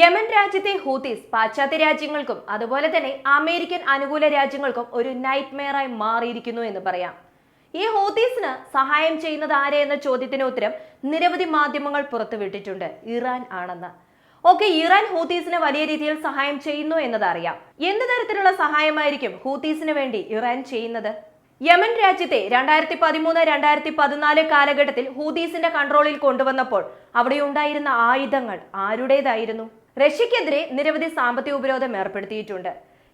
Yemen രാജ്യത്തെ ഹൂതീസ് പാശ്ചാത്യ രാജ്യങ്ങൾക്കും അതുപോലെ തന്നെ അമേരിക്കൻ അനുകൂല രാജ്യങ്ങൾക്കും ഒരു നൈറ്റ് മെയറായി മാറിയിരിക്കുന്നു എന്ന് പറയാം. ഈ ഹൂതീസിന് സഹായം ചെയ്യുന്നത് ആരെ എന്ന ചോദ്യത്തിന് ഉത്തരം നിരവധി മാധ്യമങ്ങൾ പുറത്തുവിട്ടിട്ടുണ്ട്. ഇറാൻ ആണെന്ന്. ഇറാൻ ഹൂതീസിന് വലിയ രീതിയിൽ സഹായം ചെയ്യുന്നു എന്നത് അറിയാം. എന്ത് തരത്തിലുള്ള സഹായമായിരിക്കും ഹൂതീസിന് വേണ്ടി ഇറാൻ ചെയ്യുന്നത്? യമൻ രാജ്യത്തെ 2013-2014 കാലഘട്ടത്തിൽ ഹൂതീസിന്റെ കൺട്രോളിൽ കൊണ്ടുവന്നപ്പോൾ അവിടെ ഉണ്ടായിരുന്ന ആയുധങ്ങൾ ആരുടേതായിരുന്നു? റഷ്യക്കെതിരെ നിരവധി സാമ്പത്തിക ഉപരോധം ഏർപ്പെടുത്തിയിട്ടുണ്ട്.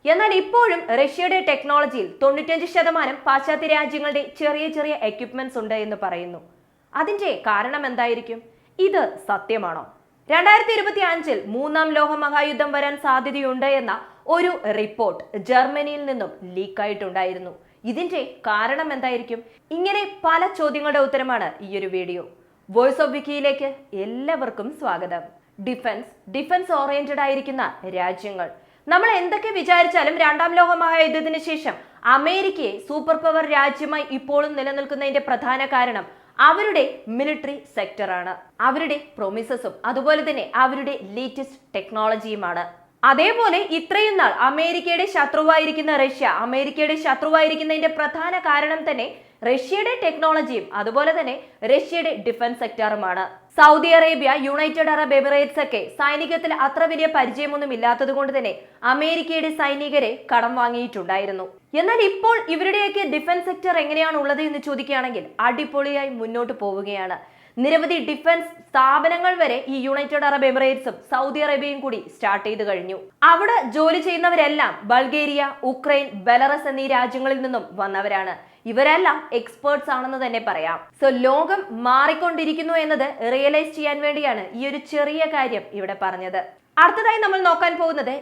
എന്നാൽ ഇപ്പോഴും റഷ്യയുടെ ടെക്നോളജിയിൽ 95% പാശ്ചാത്യ രാജ്യങ്ങളുടെ ചെറിയ ചെറിയ എക്യുപ്മെന്റ്സ് ഉണ്ട് എന്ന് പറയുന്നു. അതിന്റെ കാരണം എന്തായിരിക്കും? ഇത് സത്യമാണോ? 2025 മൂന്നാം ലോക മഹായുദ്ധം വരാൻ സാധ്യതയുണ്ട് എന്ന ഒരു റിപ്പോർട്ട് ജർമ്മനിയിൽ നിന്നും ലീക്കായിട്ടുണ്ടായിരുന്നു. ഇതിന്റെ കാരണം എന്തായിരിക്കും? ഇങ്ങനെ പല ചോദ്യങ്ങളുടെ ഉത്തരമാണ് ഈ ഒരു വീഡിയോ. വോയിസ് ഓഫ് വിക്കിയിലേക്ക് എല്ലാവർക്കും സ്വാഗതം. ഡിഫൻസ് ഓറിയന്റഡ് ആയിരിക്കുന്ന രാജ്യങ്ങൾ. നമ്മൾ എന്തൊക്കെ വിചാരിച്ചാലും രണ്ടാം ലോക മഹായുദ്ധത്തിന് ശേഷം അമേരിക്കയെ സൂപ്പർ പവർ രാജ്യമായി ഇപ്പോഴും നിലനിൽക്കുന്നതിന്റെ പ്രധാന കാരണം അവരുടെ മിലിറ്ററി സെക്ടറാണ്, അവരുടെ പ്രൊമിസസും അതുപോലെ തന്നെ അവരുടെ ലേറ്റസ്റ്റ് ടെക്നോളജിയുമാണ്. അതേപോലെ ഇത്രയും നാൾ അമേരിക്കയുടെ ശത്രുവായിരിക്കുന്ന റഷ്യ അമേരിക്കയുടെ ശത്രുവായിരിക്കുന്നതിന്റെ പ്രധാന കാരണം തന്നെ റഷ്യയുടെ ടെക്നോളജിയും അതുപോലെ തന്നെ റഷ്യയുടെ ഡിഫൻസ് സെക്ടറുമാണ്. Saudi Arabia, United Arab Emirates ഒക്കെ സൈനികത്തിൽ അത്ര വലിയ പരിചയമൊന്നും ഇല്ലാത്തത് കൊണ്ട് തന്നെ അമേരിക്കയുടെ സൈനികരെ കടം വാങ്ങിയിട്ടുണ്ടായിരുന്നു. എന്നാൽ ഇപ്പോൾ ഇവരുടെയൊക്കെ ഡിഫൻസ് സെക്ടർ എങ്ങനെയാണ് ഉള്ളത് എന്ന് ചോദിക്കുകയാണെങ്കിൽ അടിപൊളിയായി മുന്നോട്ട് പോവുകയാണ്. നിരവധി ഡിഫൻസ് സ്ഥാപനങ്ങൾ വരെ ഈ യുണൈറ്റഡ് അറബ് എമിറേറ്റ്സും സൗദി അറേബ്യയും കൂടി സ്റ്റാർട്ട് ചെയ്ത് കഴിഞ്ഞു. അവിടെ ജോലി ചെയ്യുന്നവരെല്ലാം ബൾഗേറിയ, ഉക്രൈൻ, ബെലറസ് എന്നീ രാജ്യങ്ങളിൽ നിന്നും വന്നവരാണ്. ഇവരെല്ലാം എക്സ്പേർട്സ് ആണെന്ന് തന്നെ പറയാം. ലോകം മാറിക്കൊണ്ടിരിക്കുന്നു എന്നത് റിയലൈസ് ചെയ്യാൻ വേണ്ടിയാണ് ഈ ഒരു ചെറിയ കാര്യം ഇവിടെ പറഞ്ഞത്. അടുത്തതായി നമ്മൾ നോക്കാൻ പോകുന്നത്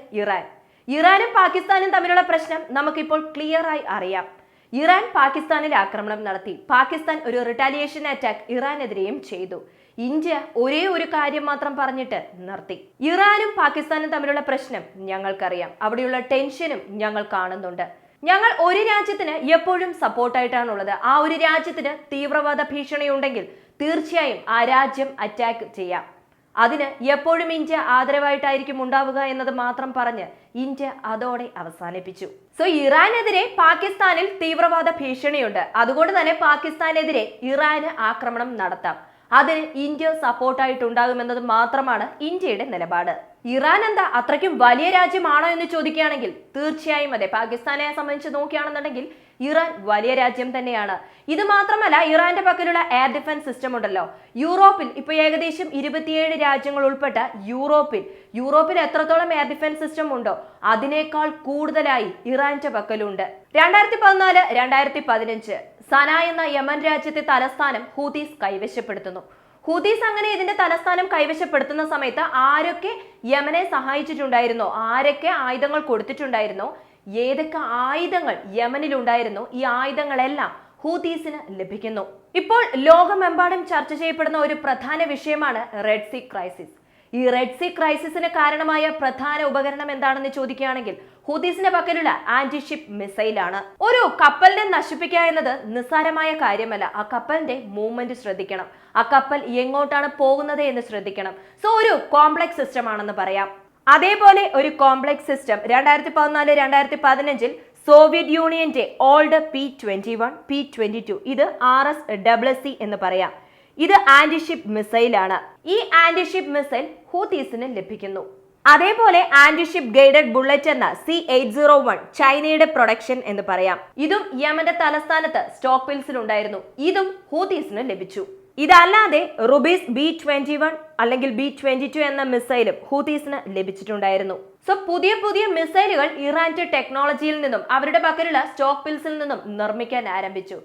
ഇറാനും പാകിസ്ഥാനും തമ്മിലുള്ള പ്രശ്നം നമുക്കിപ്പോൾ ക്ലിയർ ആയി അറിയാം. ഇറാൻ പാകിസ്ഥാനിൽ ആക്രമണം നടത്തി. പാകിസ്ഥാൻ ഒരു റിട്ടാലിയേഷൻ അറ്റാക്ക് ഇറാനെതിരെയും ചെയ്തു. ഇന്ത്യ ഒരേ ഒരു കാര്യം മാത്രം പറഞ്ഞിട്ട് നിർത്തി. ഇറാനും പാകിസ്ഥാനും തമ്മിലുള്ള പ്രശ്നം ഞങ്ങൾക്കറിയാം, അവിടെയുള്ള ടെൻഷനും ഞങ്ങൾ കാണുന്നുണ്ട്. ഞങ്ങൾ ഒരു രാജ്യത്തിന് എപ്പോഴും സപ്പോർട്ടായിട്ടാണുള്ളത്. ആ ഒരു രാജ്യത്തിന് തീവ്രവാദ ഭീഷണി ഉണ്ടെങ്കിൽ തീർച്ചയായും ആ രാജ്യം അറ്റാക്ക് ചെയ്യാം. അതിന് എപ്പോഴും ഇന്ത്യ ആദരവായിട്ടായിരിക്കും ഉണ്ടാവുക എന്നത് മാത്രം പറഞ്ഞ് ഇന്ത്യ അതോടെ അവസാനിപ്പിച്ചു. ഇറാനെതിരെ പാകിസ്ഥാനിൽ തീവ്രവാദ ഭീഷണിയുണ്ട്. അതുകൊണ്ട് തന്നെ പാകിസ്ഥാനെതിരെ ഇറാന് ആക്രമണം നടത്താം. അതിന് ഇന്ത്യ സപ്പോർട്ടായിട്ടുണ്ടാകുമെന്നത് മാത്രമാണ് ഇന്ത്യയുടെ നിലപാട്. ഇറാൻ എന്താ അത്രയ്ക്കും വലിയ രാജ്യമാണോ എന്ന് ചോദിക്കുകയാണെങ്കിൽ തീർച്ചയായും അതെ. പാകിസ്ഥാനെ സംബന്ധിച്ച് നോക്കുകയാണെന്നുണ്ടെങ്കിൽ ഇറാൻ വലിയ രാജ്യം തന്നെയാണ്. ഇത് മാത്രമല്ല, ഇറാന്റെ പക്കലുള്ള എയർ ഡിഫൻസ് സിസ്റ്റം ഉണ്ടല്ലോ. യൂറോപ്പിൽ ഇപ്പൊ ഏകദേശം 27 രാജ്യങ്ങൾ ഉൾപ്പെട്ട യൂറോപ്പിൽ എത്രത്തോളം എയർ ഡിഫൻസ് സിസ്റ്റം ഉണ്ടോ അതിനേക്കാൾ കൂടുതലായി ഇറാന്റെ പക്കലുണ്ട്. 2014-2015 സന എന്ന യമൻ രാജ്യത്തെ തലസ്ഥാനം ഹൂതീസ് കൈവശപ്പെടുത്തുന്നു. ഹൂതീസ് അങ്ങനെ ഇതിന്റെ തലസ്ഥാനം കൈവശപ്പെടുത്തുന്ന സമയത്ത് ആരൊക്കെ യമനെ സഹായിച്ചിട്ടുണ്ടായിരുന്നോ, ആരൊക്കെ ആയുധങ്ങൾ കൊടുത്തിട്ടുണ്ടായിരുന്നോ, ഏതൊക്കെ ആയുധങ്ങൾ യമനിലുണ്ടായിരുന്നു, ഈ ആയുധങ്ങളെല്ലാം ഹൂതീസിന് ലഭിക്കുന്നു. ഇപ്പോൾ ലോകമെമ്പാടും ചർച്ച ചെയ്യപ്പെടുന്ന ഒരു പ്രധാന വിഷയമാണ് റെഡ് സീ ക്രൈസിസ്. ഈ റെഡ് സീ ക്രൈസിസിന് കാരണമായ പ്രധാന ഉപകരണം എന്താണെന്ന് ചോദിക്കുകയാണെങ്കിൽ ഹൂതീസിന്റെ പക്കലുള്ള ആന്റിഷിപ്പ് മിസൈലാണ്. ഒരു കപ്പലിനെ നശിപ്പിക്കുക എന്നത് നിസ്സാരമായ കാര്യമല്ല. ആ കപ്പലിന്റെ മൂവ്മെന്റ് ശ്രദ്ധിക്കണം, ആ കപ്പൽ എങ്ങോട്ടാണ് പോകുന്നത് എന്ന് ശ്രദ്ധിക്കണം. ഒരു കോംപ്ലക്സ് സിസ്റ്റം ആണെന്ന് പറയാം. അതേപോലെ ഒരു കോംപ്ലക്സ് സിസ്റ്റം 2014-2015 സോവിയറ്റ് യൂണിയന്റെ ഓൾഡ് P-21, P-22 ഇത് RSSC എന്ന് പറയാം. ഇത് ആന്റിഷിപ്പ് മിസൈലാണ്. ഈ ആന്റിഷിപ്പ് മിസൈൽ ഹൂതീസിന് ലഭിക്കുന്നു. അതേപോലെ ആന്റിഷിപ്പ് ഗൈഡഡ് ബുള്ളറ്റ് എന്ന C-801 ചൈനയുടെ പ്രൊഡക്ഷൻ എന്ന് പറയാം. ഇതും യമന്റെ തലസ്ഥാനത്ത് സ്റ്റോക്ക് പിൽസിൽ ഉണ്ടായിരുന്നു. ഇതും ഹൂതീസിന് ലഭിച്ചു. ഇതല്ലാതെ റുബീസ് B-21 അല്ലെങ്കിൽ B-22 എന്ന മിസൈലും ഹൂതീസിന് ലഭിച്ചിട്ടുണ്ടായിരുന്നു. പുതിയ പുതിയ മിസൈലുകൾ ഇറാന്റെ ടെക്നോളജിയിൽ നിന്നും അവരുടെ പക്കലുള്ള സ്റ്റോക്ക് പിൽസിൽ നിന്നും നിർമ്മിക്കാൻ ആരംഭിച്ചു.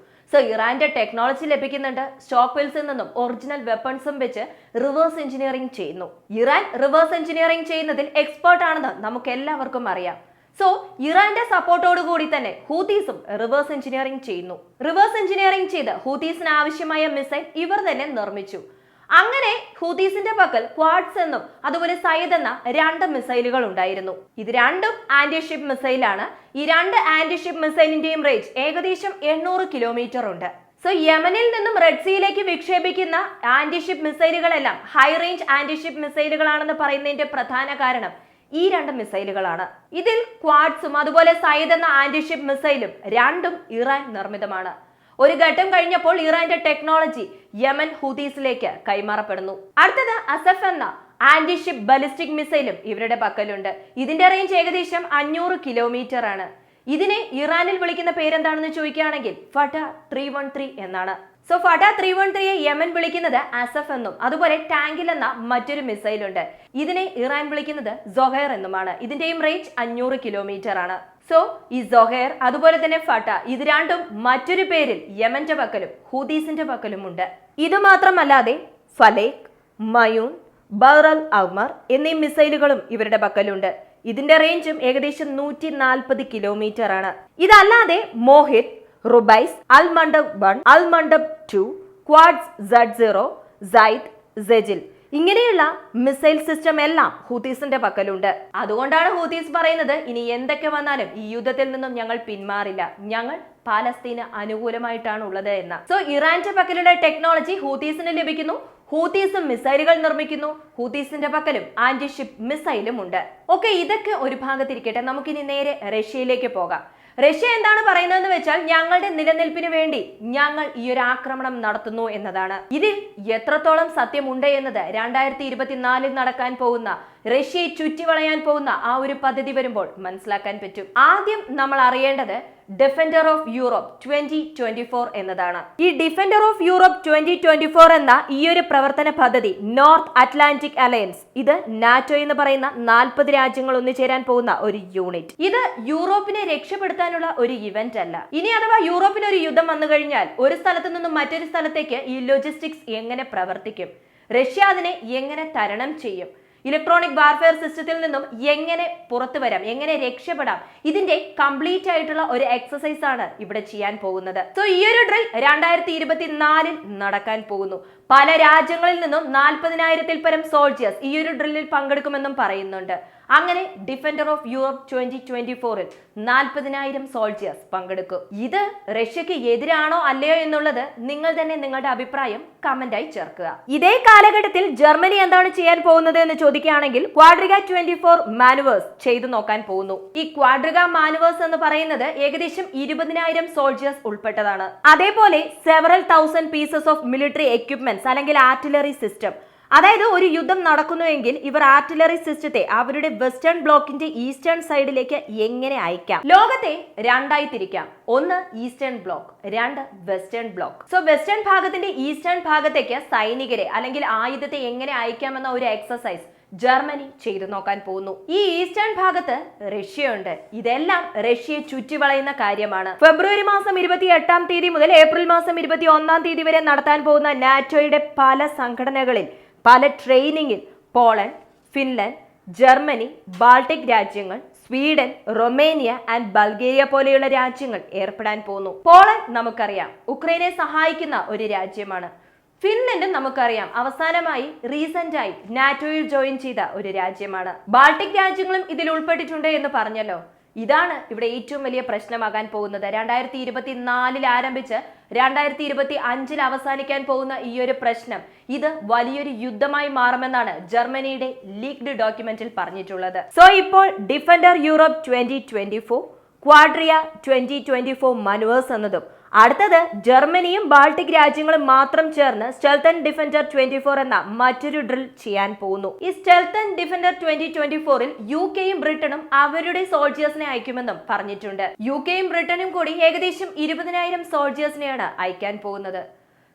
ഇറാന്റെ ടെക്നോളജി ലഭിക്കുന്നുണ്ട്. സ്റ്റോക്ക് പിൽസിൽ നിന്നും ഒറിജിനൽ വെപ്പൺസും വെച്ച് റിവേഴ്സ് എഞ്ചിനീയറിംഗ് ചെയ്യുന്നു. ഇറാൻ റിവേഴ്സ് എഞ്ചിനീയറിംഗ് ചെയ്യുന്നതിൽ എക്സ്പേർട്ട് ആണെന്ന് നമുക്ക് എല്ലാവർക്കും അറിയാം. ഇറാന്റെ സപ്പോർട്ടോടു കൂടി തന്നെ ഹൂതീസും റിവേഴ്സ് എഞ്ചിനീയറിംഗ് ചെയ്യുന്നു. റിവേഴ്സ് എഞ്ചിനീയറിംഗ് ചെയ്ത് ഹൂതീസിന് ആവശ്യമായ മിസൈൽ ഇവർ തന്നെ നിർമ്മിച്ചു. അങ്ങനെ ഹൂതീസിന്റെ പക്കൽ ക്വാഡ്സ് എന്നും അതുപോലെ സയ്യിദ് എന്ന 2 മിസൈലുകൾ ഉണ്ടായിരുന്നു. ഇത് രണ്ടും ആന്റിഷിപ്പ് മിസൈലാണ്. ഈ 2 ആന്റിഷിപ്പ് മിസൈലിന്റെയും റേഞ്ച് ഏകദേശം 800 കിലോമീറ്റർ ഉണ്ട്. സോ യമനിൽ നിന്നും റെഡ് സീയിലേക്ക് വിക്ഷേപിക്കുന്ന ആന്റിഷിപ്പ് മിസൈലുകളെല്ലാം ഹൈ റേഞ്ച് ആന്റിഷിപ്പ് മിസൈലുകളാണെന്ന് പറയുന്നതിന്റെ പ്രധാന കാരണം ഈ രണ്ട് മിസൈലുകളാണ്. ഇതിൽ ക്വാഡ്സും അതുപോലെ സൈദ് എന്ന ആന്റിഷിപ്പ് മിസൈലും രണ്ടും ഇറാൻ നിർമ്മിതമാണ്. ഒരു ഘട്ടം കഴിഞ്ഞപ്പോൾ ഇറാന്റെ ടെക്നോളജി യമൻ ഹൂതീസിലേക്ക് കൈമാറപ്പെടുന്നു. അടുത്തത് അസഫ് എന്ന ആന്റിഷിപ്പ് ബലിസ്റ്റിക് മിസൈലും ഇവരുടെ പക്കലുണ്ട്. ഇതിന്റെ റേഞ്ച് ഏകദേശം 500 കിലോമീറ്റർ ആണ്. ഇതിനെ ഇറാനിൽ വിളിക്കുന്ന പേരെന്താണെന്ന് ചോദിക്കുകയാണെങ്കിൽ ഫട്ട 313 എന്നാണ്. സോ ഫട്ട 313യെ യമൻ വിളിക്കുന്നത് അസഫ് എന്നും അതുപോലെ ടാങ്കിൽ എന്ന മറ്റൊരു മിസൈൽ ഉണ്ട്. ഇതിനെ ഇറാൻ വിളിക്കുന്നത് സൊഹൈർ എന്നുമാണ്. ഇതിന്റെയും റേഞ്ച് 500 കിലോമീറ്റർ ആണ്. സോ ഈ സൊഹൈർ അതുപോലെ തന്നെ ഫട്ട ഇത് രണ്ടും മറ്റൊരു പേരിൽ യമന്റെ പക്കലും ഹൂതീസിന്റെ പക്കലും ഉണ്ട്. ഇത് മാത്രമല്ലാതെ ഫലേഖ്, മയൂൺ, ബർ അൽ അഹ്മർ എന്നീ മിസൈലുകളും ഇവരുടെ പക്കലുണ്ട്. ഇതിന്റെ റേഞ്ചും ഏകദേശം 140 കിലോമീറ്റർ ആണ്. ഇതല്ലാതെ മോഹിത്, റുബൈസ്, അൽ മണ്ടബ് 1, അൽ മണ്ടബ് 2, ക്വാഡ്സ് Z0, സൈദ്, സെജിൽ ഇങ്ങനെയുള്ള മിസൈൽ സിസ്റ്റം എല്ലാം ഹൂതീസിന്റെ പക്കലുണ്ട്. അതുകൊണ്ടാണ് ഹൂതീസ് പറയുന്നത് ഇനി എന്തൊക്കെ വന്നാലും ഈ യുദ്ധത്തിൽ നിന്നും ഞങ്ങൾ പിന്മാറില്ല, ഞങ്ങൾ പാലസ്തീന് അനുകൂലമായിട്ടാണ് ഉള്ളത് എന്ന. സോ ഇറാന്റെ പക്കലുള്ള ടെക്നോളജി ഹൂതീസിന് ലഭിക്കുന്നു. ഹൂതീസും മിസൈലുകൾ നിർമ്മിക്കുന്നു. ഹൂതീസിന്റെ പക്കലും ആന്റിഷിപ്പ് മിസൈലും ഉണ്ട്. ഓക്കെ, ഇതൊക്കെ ഒരു ഭാഗത്തിരിക്കട്ടെ. നമുക്കിനി നേരെ റഷ്യയിലേക്ക് പോകാം. റഷ്യ എന്താണ് പറയുന്നതെന്ന് വെച്ചാൽ ഞങ്ങളുടെ നിലനിൽപ്പിന് വേണ്ടി ഞങ്ങൾ ഈ ഒരു ആക്രമണം നടത്തുന്നു എന്നതാണ്. ഇതിൽ എത്രത്തോളം സത്യമുണ്ട് എന്നത് 2024 നടക്കാൻ പോകുന്ന റഷ്യയെ ചുറ്റിവളയാൻ പോകുന്ന ആ ഒരു പദ്ധതി വരുമ്പോൾ മനസ്സിലാക്കാൻ പറ്റും. ആദ്യം നമ്മൾ അറിയേണ്ടത് ഡിഫൻഡർ ഓഫ് യൂറോപ്പ് 2024 എന്നതാണ്. ഈ ഡിഫൻഡർ ഓഫ് യൂറോപ്പ് 2024 എന്ന ഈ ഒരു പ്രവർത്തന പദ്ധതി നോർത്ത് അറ്റ്ലാന്റിക് അലയൻസ്, ഇത് നാറ്റോ എന്ന് പറയുന്ന 40 രാജ്യങ്ങൾ ഒന്നുചേരാൻ പോകുന്ന ഒരു യൂണിറ്റ്. ഇത് യൂറോപ്പിനെ രക്ഷപ്പെടുത്താനുള്ള ഒരു ഇവന്റ് അല്ല. ഇനി അഥവാ യൂറോപ്പിൽ ഒരു യുദ്ധം വന്നു കഴിഞ്ഞാൽ ഒരു സ്ഥലത്ത് നിന്നും മറ്റൊരു സ്ഥലത്തേക്ക് ഈ ലോജിസ്റ്റിക്സ് എങ്ങനെ പ്രവർത്തിക്കും, റഷ്യ അതിനെ എങ്ങനെ തരണം ചെയ്യും, ഇലക്ട്രോണിക് വാർഫെയർ സിസ്റ്റത്തിൽ നിന്നും എങ്ങനെ പുറത്തു വരാം, എങ്ങനെ രക്ഷപ്പെടാം, ഇതിന്റെ കംപ്ലീറ്റ് ആയിട്ടുള്ള ഒരു എക്സസൈസ് ആണ് ഇവിടെ ചെയ്യാൻ പോകുന്നത്. സോ ഈ ഒരു ഡ്രിൽ 2024 നടക്കാൻ പോകുന്നു. പല രാജ്യങ്ങളിൽ നിന്നും 40,000-ൽ പരം സോൾജേഴ്സ് ഈ ഒരു ഡ്രില്ലിൽ പങ്കെടുക്കുമെന്നും പറയുന്നുണ്ട്. അങ്ങനെ ഡിഫൻഡർ ഓഫ് യൂറോപ്പ് 2024-ൽ 40,000 സോൾജേഴ്സ് പങ്കെടുക്കും. ഇത് റഷ്യക്ക് എതിരാണോ അല്ലയോ എന്നുള്ളത് നിങ്ങൾ തന്നെ നിങ്ങളുടെ അഭിപ്രായം കമന്റായി ചേർക്കുക. ഇതേ കാലഘട്ടത്തിൽ ജർമ്മനി എന്താണ് ചെയ്യാൻ പോകുന്നത് എന്ന് ചോദിക്കുകയാണെങ്കിൽ ക്വാഡ്രിഗ 24 മാനുവേഴ്സ് ചെയ്തു നോക്കാൻ പോകുന്നു. ഈ ക്വാഡ്രിഗ മാനുവേഴ്സ് എന്ന് പറയുന്നത് ഏകദേശം 20,000 സോൾജേഴ്സ് ഉൾപ്പെട്ടതാണ്. അതേപോലെ several thousand pieces of military equipments അല്ലെങ്കിൽ ആർട്ടിലറി സിസ്റ്റം. അതായത് ഒരു യുദ്ധം നടക്കുന്നുവെങ്കിൽ ഇവർ ആർട്ടിലറി സിസ്റ്റത്തെ അവരുടെ വെസ്റ്റേൺ ബ്ലോക്കിന്റെ ഈസ്റ്റേൺ സൈഡിലേക്ക് എങ്ങനെ അയക്കാം, ലോകത്തെ രണ്ടായി തിരിക്കാം. ഒന്ന് ഈസ്റ്റേൺ ബ്ലോക്ക്, രണ്ട് വെസ്റ്റേൺ ബ്ലോക്ക്. സോ വെസ്റ്റേൺ ഭാഗത്തിന്റെ ഈസ്റ്റേൺ ഭാഗത്തേക്ക് സൈനികരെ അല്ലെങ്കിൽ ആയുധത്തെ എങ്ങനെ അയക്കാമെന്ന ഒരു എക്സസൈസ് ജർമ്മനി ചെയ്തു നോക്കാൻ പോകുന്നു. ഈ ഈസ്റ്റേൺ ഭാഗത്ത് റഷ്യയുണ്ട്. ഇതെല്ലാം റഷ്യയെ ചുറ്റിവളയുന്ന കാര്യമാണ്. ഫെബ്രുവരി മാസം 28-ാം തീയതി മുതൽ ഏപ്രിൽ മാസം 21-ാം തീയതി വരെ നടത്താൻ പോകുന്ന നാറ്റോയുടെ പല സംഘടനകളിൽ പല ട്രെയിനിങ്ങിൽ പോളണ്ട്, ഫിൻലൻഡ്, ജർമ്മനി, ബാൾട്ടിക് രാജ്യങ്ങൾ, സ്വീഡൻ, റൊമേനിയ ആൻഡ് ബൾഗേറിയ പോലെയുള്ള രാജ്യങ്ങൾ ഏർപ്പെടാൻ പോകുന്നു. പോളണ്ട് നമുക്കറിയാം ഉക്രൈനെ സഹായിക്കുന്ന ഒരു രാജ്യമാണ്. ഫിൻലൻഡ് നമുക്കറിയാം അവസാനമായി റീസെന്റായി നാറ്റോയിൽ ജോയിൻ ചെയ്ത ഒരു രാജ്യമാണ്. ബാൾട്ടിക് രാജ്യങ്ങളും ഇതിൽ ഉൾപ്പെട്ടിട്ടുണ്ട് എന്ന് പറഞ്ഞല്ലോ. ഇതാണ് ഇവിടെ ഏറ്റവും വലിയ പ്രശ്നമാകാൻ പോകുന്നത്. 2024 ആരംഭിച്ച് 2025 അവസാനിക്കാൻ പോകുന്ന ഈ ഒരു പ്രശ്നം ഇത് വലിയൊരു യുദ്ധമായി മാറുമെന്നാണ് ജർമ്മനിയുടെ ലീക്ഡ് ഡോക്യുമെന്റിൽ പറഞ്ഞിട്ടുള്ളത്. സോ ഇപ്പോൾ ഡിഫൻഡർ യൂറോപ്പ് 2024, ക്വാഡ്രിയ 2024 മാനുവേഴ്സ് എന്നതും അടുത്തത് ജർമ്മനിയും ബാൾട്ടിക് രാജ്യങ്ങളും മാത്രം ചേർന്ന് സ്റ്റെൽത്ത് ആൻഡ് ഡിഫൻഡർ 24 എന്ന മറ്റൊരു ഡ്രിൽ ചെയ്യാൻ പോകുന്നു. ഈ സ്റ്റെൽത്ത് ആൻഡ് ഡിഫൻഡർ 2024-ൽ യുകെയും ബ്രിട്ടനും അവരുടെ സോൾജേഴ്സിനെ അയക്കുമെന്നും പറഞ്ഞിട്ടുണ്ട്. യുകെയും ബ്രിട്ടനും കൂടി ഏകദേശം 20,000 സോൾജേഴ്സിനെയാണ് അയക്കാൻ പോകുന്നത്.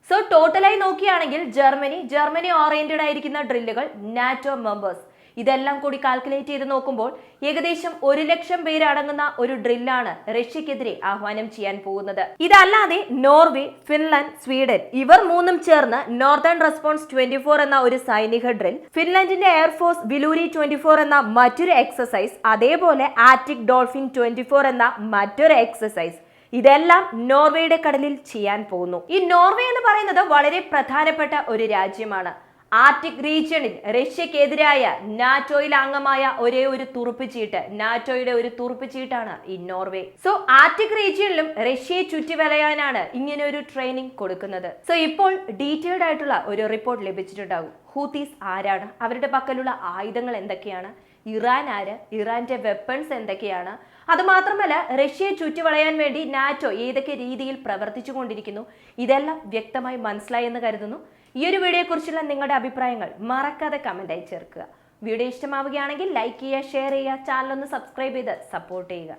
സോ ടോട്ടലായി നോക്കുകയാണെങ്കിൽ ജർമ്മനി ഓറിയന്റഡ് ആയിരിക്കുന്ന ഡ്രില്ലുകൾ, നാറ്റോ മെമ്പേഴ്സ് ഇതെല്ലാം കൂടി കാൽക്കുലേറ്റ് ചെയ്ത് നോക്കുമ്പോൾ ഏകദേശം 100,000 പേര് അടങ്ങുന്ന ഒരു ഡ്രില്ലാണ് റഷ്യക്കെതിരെ ആഹ്വാനം ചെയ്യാൻ പോകുന്നത്. ഇതല്ലാതെ നോർവേ, ഫിൻലാൻഡ്, സ്വീഡൻ ഇവർ മൂന്നും ചേർന്ന് നോർത്തേൺ റെസ്പോൺസ് 24 എന്ന ഒരു സൈനിക ഡ്രിൽ, ഫിൻലാൻഡിന്റെ എയർഫോഴ്സ് വിലൂരി 24 എന്ന മറ്റൊരു എക്സസൈസ്, അതേപോലെ ആർട്ടിക് ഡോൾഫിൻ 24 എന്ന മറ്റൊരു എക്സസൈസ്, ഇതെല്ലാം നോർവേയുടെ കടലിൽ ചെയ്യാൻ പോകുന്നു. ഈ നോർവേ എന്ന് പറയുന്നത് വളരെ പ്രധാനപ്പെട്ട ഒരു രാജ്യമാണ്. ആർട്ടിക് റീജിയണിൽ റഷ്യക്കെതിരായ നാറ്റോയിൽ അംഗമായ ഒരേ ഒരു തുറുപ്പുചീട്ട്, നാറ്റോയുടെ ഒരു തുറുപ്പുചീട്ടാണ് ഈ നോർവേ. സോ ആർട്ടിക് റീജിയനിലും റഷ്യയെ ചുറ്റിവലയാനാണ് ഇങ്ങനെ ഒരു ട്രെയിനിങ് കൊടുക്കുന്നത്. സോ ഇപ്പോൾ ഡീറ്റെയിൽഡ് ആയിട്ടുള്ള ഒരു റിപ്പോർട്ട് ലഭിച്ചിട്ടുണ്ടാകും. ഹൂത്തീസ് ആരാണ്, അവരുടെ പക്കലുള്ള ആയുധങ്ങൾ എന്തൊക്കെയാണ്, ഇറാൻ ആര്, ഇറാന്റെ വെപ്പൺസ് എന്തൊക്കെയാണ്, അതുമാത്രമല്ല റഷ്യയെ ചുറ്റിവളയാൻ വേണ്ടി നാറ്റോ ഏതൊക്കെ രീതിയിൽ പ്രവർത്തിച്ചു കൊണ്ടിരിക്കുന്നു, ഇതെല്ലാം വ്യക്തമായി മനസ്സിലായി എന്ന് കരുതുന്നു. ഈ ഒരു വീഡിയോയെക്കുറിച്ചുള്ള നിങ്ങളുടെ അഭിപ്രായങ്ങൾ മറക്കാതെ കമന്റായി ചേർക്കുക. വീഡിയോ ഇഷ്ടമാവുകയാണെങ്കിൽ ലൈക്ക് ചെയ്യുക, ഷെയർ ചെയ്യുക, ചാനൽ ഒന്ന് സബ്സ്ക്രൈബ് ചെയ്ത് സപ്പോർട്ട് ചെയ്യുക.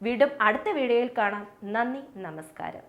വീണ്ടും അടുത്ത വീഡിയോയിൽ കാണാം. നന്ദി, നമസ്കാരം.